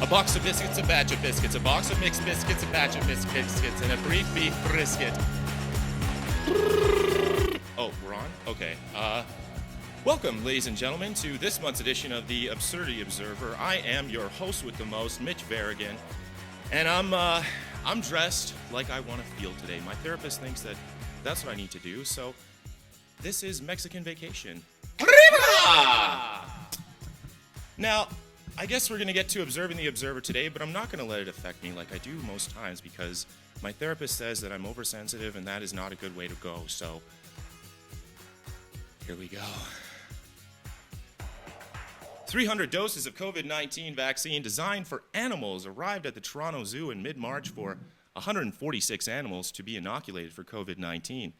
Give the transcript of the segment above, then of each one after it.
A box of biscuits, a batch of biscuits, a box of mixed biscuits, a batch of mixed biscuits, and a brief beef brisket. Oh, we're on? Okay. Welcome, ladies and gentlemen, to this month's edition of the Absurdity Observer. I am your host with the most, Mitch Varrigan, and I'm dressed like I want to feel today. My therapist thinks that that's what I need to do, so this is Mexican vacation. Now, I guess we're going to get to observing the observer today, but I'm not going to let it affect me like I do most times because my therapist says that I'm oversensitive and that is not a good way to go. So, here we go. 300 doses of COVID-19 vaccine designed for animals arrived at the Toronto Zoo in mid-March for 146 animals to be inoculated for COVID-19.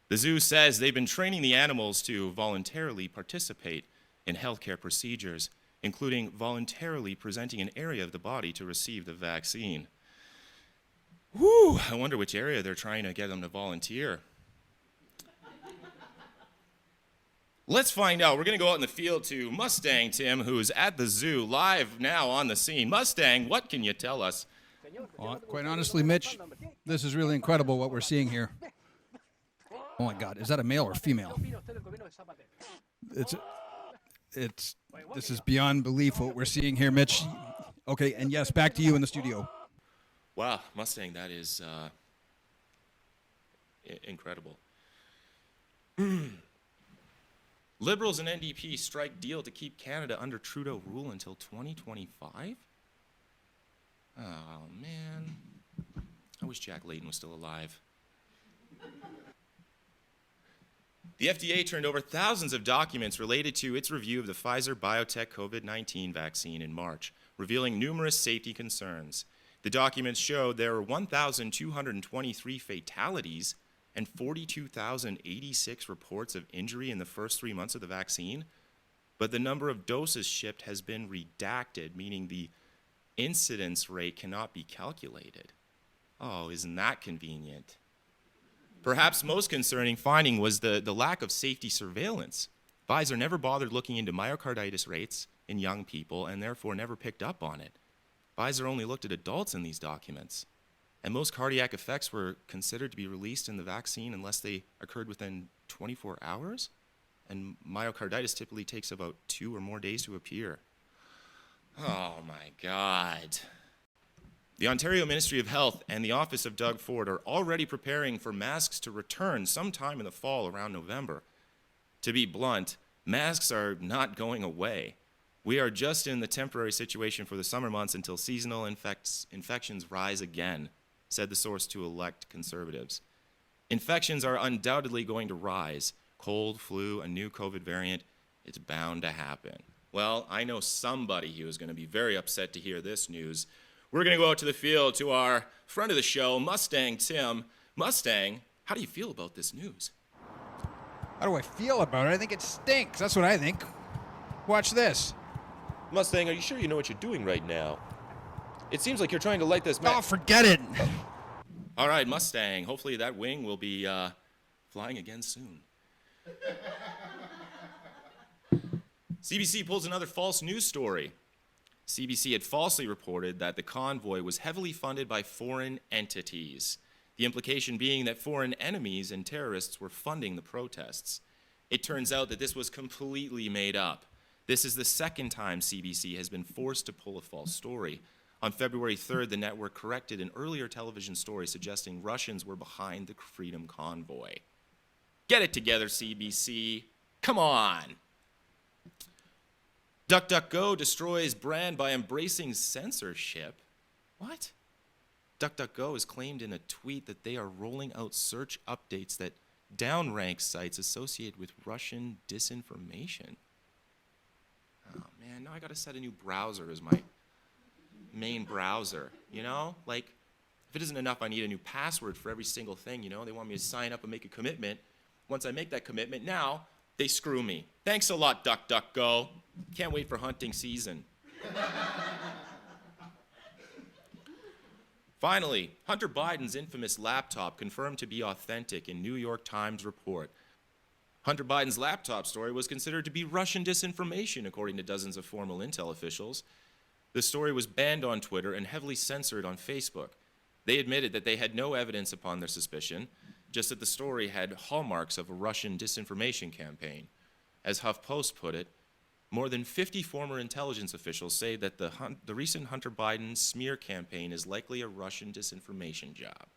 The zoo says they've been training the animals to voluntarily participate in healthcare procedures, including voluntarily presenting an area of the body to receive the vaccine. Whew, I wonder which area they're trying to get them to volunteer. Let's find out. We're going to go out in the field to Mustang Tim, who's at the zoo, live now on the scene. Mustang, what can you tell us? Well, quite honestly, Mitch, this is really incredible what we're seeing here. Oh my God, is that a male or female? This is beyond belief what we're seeing here, Mitch. Okay, and yes, back to you in the studio. Wow, Mustang, that is incredible. Liberals and NDP strike deal to keep Canada under Trudeau rule until 2025? Oh, man. I wish Jack Layton was still alive. The FDA turned over thousands of documents related to its review of the Pfizer-BioNTech COVID-19 vaccine in March, revealing numerous safety concerns. The documents showed there were 1,223 fatalities and 42,086 reports of injury in the first 3 months of the vaccine, but the number of doses shipped has been redacted, meaning the incidence rate cannot be calculated. Oh, isn't that convenient? Perhaps most concerning finding was the lack of safety surveillance. Pfizer never bothered looking into myocarditis rates in young people and therefore never picked up on it. Pfizer only looked at adults in these documents. And most cardiac effects were considered to be released in the vaccine unless they occurred within 24 hours. And myocarditis typically takes about 2 or more days to appear. Oh my God. The Ontario Ministry of Health and the Office of Doug Ford are already preparing for masks to return sometime in the fall around November. To be blunt, masks are not going away. We are just in the temporary situation for the summer months until seasonal infections rise again, said the source to elect Conservatives. Infections are undoubtedly going to rise. Cold, flu, a new COVID variant, it's bound to happen. Well, I know somebody who is going to be very upset to hear this news. We're going to go out to the field to our friend of the show, Mustang Tim. Mustang, how do you feel about this news? How do I feel about it? I think it stinks. That's what I think. Watch this. Mustang, are you sure you know what you're doing right now? It seems like you're trying to light this Oh, forget it. All right, Mustang, hopefully that wing will be flying again soon. CBC pulls another false news story. CBC had falsely reported that the convoy was heavily funded by foreign entities, the implication being that foreign enemies and terrorists were funding the protests. It turns out that this was completely made up. This is the second time CBC has been forced to pull a false story. On February 3rd, the network corrected an earlier television story suggesting Russians were behind the Freedom Convoy. Get it together, CBC. Come on. DuckDuckGo destroys brand by embracing censorship. What? DuckDuckGo has claimed in a tweet that they are rolling out search updates that downrank sites associated with Russian disinformation. Oh man, now I gotta set a new browser as my main browser, you know? Like, if it isn't enough, I need a new password for every single thing, you know? They want me to sign up and make a commitment. Once I make that commitment, now they screw me. Thanks a lot, DuckDuckGo. Can't wait for hunting season. Finally, Hunter Biden's infamous laptop confirmed to be authentic in New York Times report. Hunter Biden's laptop story was considered to be Russian disinformation, according to dozens of former intel officials. The story was banned on Twitter and heavily censored on Facebook. They admitted that they had no evidence upon their suspicion, just that the story had hallmarks of a Russian disinformation campaign. As HuffPost put it, more than 50 former intelligence officials say that the recent Hunter Biden smear campaign is likely a Russian disinformation job.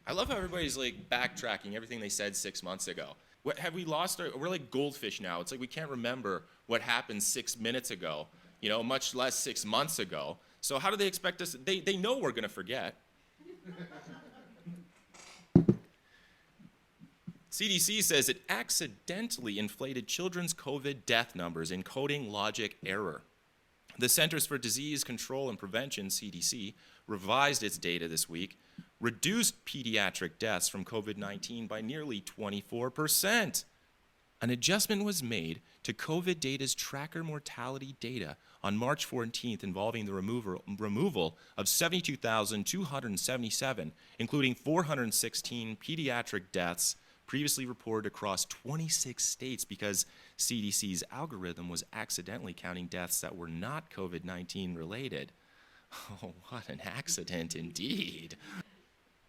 I love how everybody's like backtracking everything they said 6 months ago. What, have we lost we're like goldfish now. It's like we can't remember what happened 6 minutes ago, much less 6 months ago. So how do they expect us? They know we're going to forget. CDC says it accidentally inflated children's COVID death numbers, encoding logic error. The Centers for Disease Control and Prevention, CDC, revised its data this week, reduced pediatric deaths from COVID-19 by nearly 24%. An adjustment was made to COVID data's tracker mortality data on March 14th involving the removal of 72,277, including 416 pediatric deaths previously reported across 26 states because CDC's algorithm was accidentally counting deaths that were not COVID-19 related. Oh, what an accident indeed.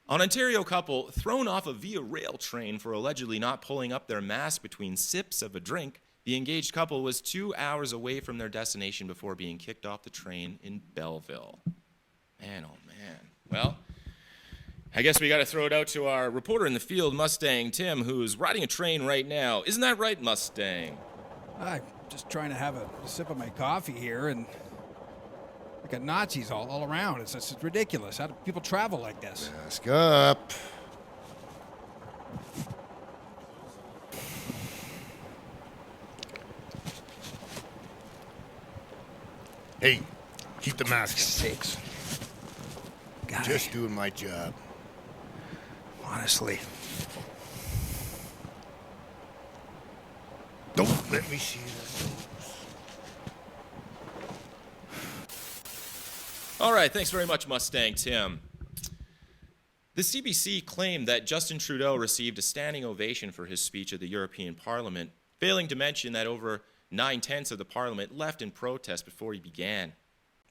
An Ontario couple thrown off a Via Rail train for allegedly not pulling up their mask between sips of a drink. The engaged couple was 2 hours away from their destination before being kicked off the train in Belleville. Man, oh man. Well, I guess we got to throw it out to our reporter in the field, Mustang Tim, who's riding a train right now. Isn't that right, Mustang? I'm just trying to have a sip of my coffee here, and we got Nazis all around. It's ridiculous. How do people travel like this? Mask up. Hey, keep the mask. Sakes. God, Just doing my job. honestly. Don't let me see that. All right, thanks very much, Mustang Tim. The CBC claimed that Justin Trudeau received a standing ovation for his speech at the European Parliament, failing to mention that over 9/10 of the Parliament left in protest before he began.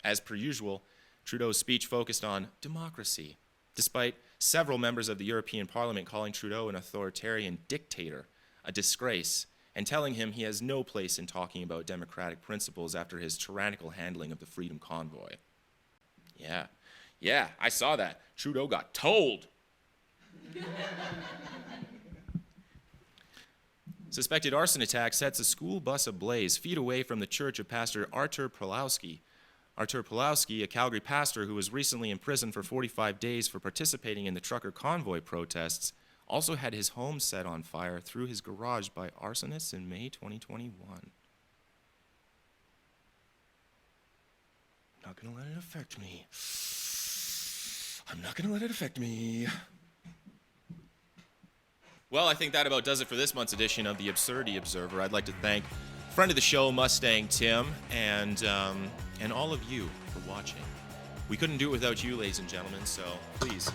As per usual, Trudeau's speech focused on democracy, despite several members of the European Parliament calling Trudeau an authoritarian dictator, a disgrace, and telling him he has no place in talking about democratic principles after his tyrannical handling of the Freedom Convoy. Yeah, I saw that. Trudeau got told. Suspected arson attack sets a school bus ablaze feet away from the church of Pastor Artur Pawlowski. Artur Pawlowski, a Calgary pastor who was recently imprisoned for 45 days for participating in the trucker convoy protests, also had his home set on fire through his garage by arsonists in May 2021. I'm not going to let it affect me. I'm not going to let it affect me. Well, I think that about does it for this month's edition of the Absurdity Observer. I'd like to thank friend of the show, Mustang Tim, and all of you for watching. We couldn't do it without you, ladies and gentlemen, so please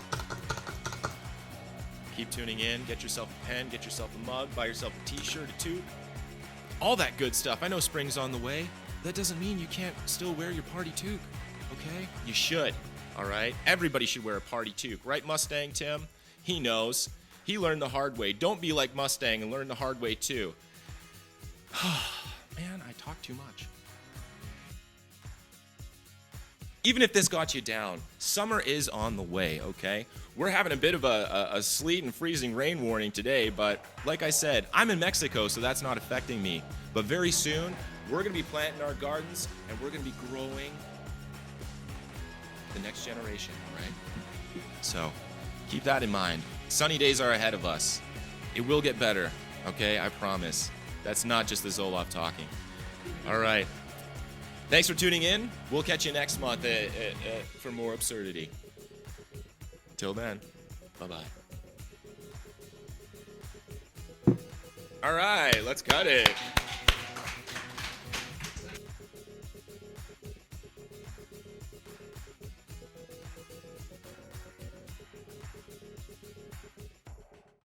keep tuning in. Get yourself a pen, get yourself a mug, buy yourself a t-shirt, a toque, all that good stuff. I know spring's on the way. That doesn't mean you can't still wear your party toque, okay? You should, all right? Everybody should wear a party toque, right, Mustang Tim? He knows. He learned the hard way. Don't be like Mustang and learn the hard way too. Man, I talk too much. Even if this got you down, summer is on the way, okay? We're having a bit of a sleet and freezing rain warning today, but like I said, I'm in Mexico, so that's not affecting me. But very soon, we're going to be planting our gardens, and we're going to be growing the next generation, all right? So keep that in mind. Sunny days are ahead of us. It will get better, okay? I promise. That's not just the Zoloft talking. All right. Thanks for tuning in. We'll catch you next month for more absurdity. Till then, bye-bye. All right, let's cut it.